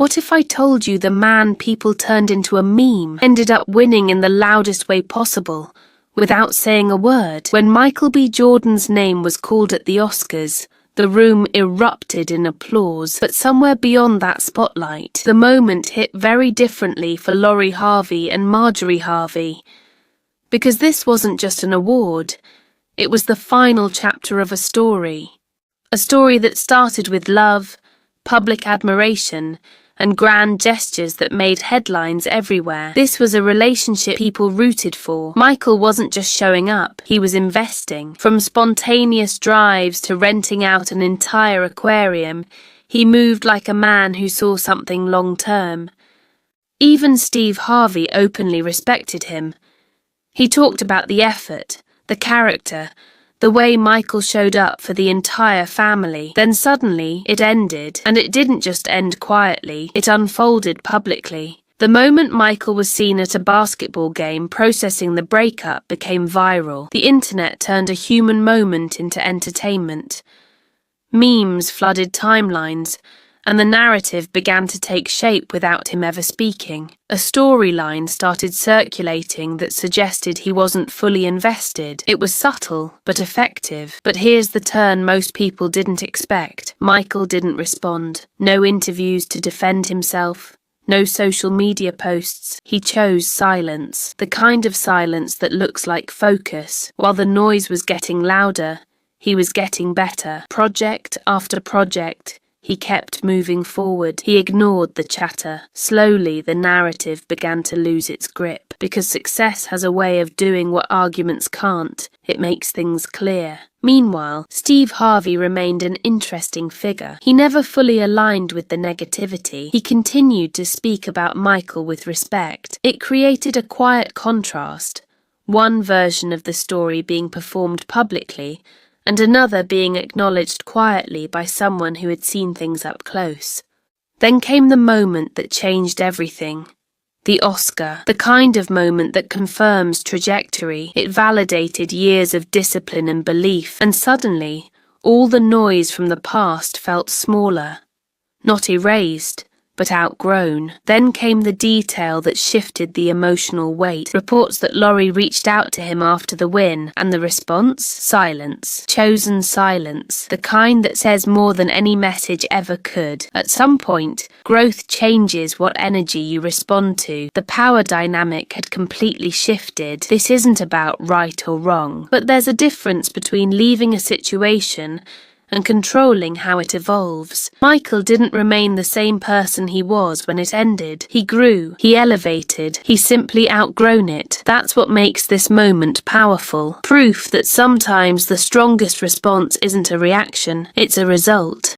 What if I told you the man people turned into a meme ended up winning in the loudest way possible, without saying a word? When Michael B. Jordan's name was called at the Oscars, the room erupted in applause, but somewhere beyond that spotlight, the moment hit very differently for Lori Harvey and Marjorie Harvey. Because this wasn't just an award, it was the final chapter of a story. A story that started with love, public admiration, and grand gestures that made headlines everywhere. This was a relationship people rooted for. Michael wasn't just showing up, he was investing. From spontaneous drives to renting out an entire aquarium, he moved like a man who saw something long-term. Even Steve Harvey openly respected him. He talked about the effort, the character, the way Michael showed up for the entire family. Then suddenly, it ended, and it didn't just end quietly, it unfolded publicly. The moment Michael was seen at a basketball game processing the breakup became viral. The internet turned a human moment into entertainment. Memes flooded timelines, and the narrative began to take shape without him ever speaking. A storyline started circulating that suggested he wasn't fully invested. It was subtle, but effective. But here's the turn most people didn't expect. Michael didn't respond. No interviews to defend himself. No social media posts. He chose silence. The kind of silence that looks like focus. While the noise was getting louder, he was getting better. Project after project, he kept moving forward. He ignored the chatter. Slowly, the narrative began to lose its grip. Because success has a way of doing what arguments can't. It makes things clear. Meanwhile, Steve Harvey remained an interesting figure. He never fully aligned with the negativity. He continued to speak about Michael with respect. It created a quiet contrast. One version of the story being performed publicly, and another being acknowledged quietly by someone who had seen things up close. Then came the moment that changed everything. The Oscar, the kind of moment that confirms trajectory. It validated years of discipline and belief, and suddenly, all the noise from the past felt smaller. Not erased, but outgrown. Then came the detail that shifted the emotional weight. Reports that Lori reached out to him after the win, and the response? Silence. Chosen silence. The kind that says more than any message ever could. At some point, growth changes what energy you respond to. The power dynamic had completely shifted. This isn't about right or wrong, but there's a difference between leaving a situation and controlling how it evolves. Michael didn't remain the same person he was when it ended. He grew, he elevated, he simply outgrown it. That's what makes this moment powerful. Proof that sometimes the strongest response isn't a reaction, it's a result.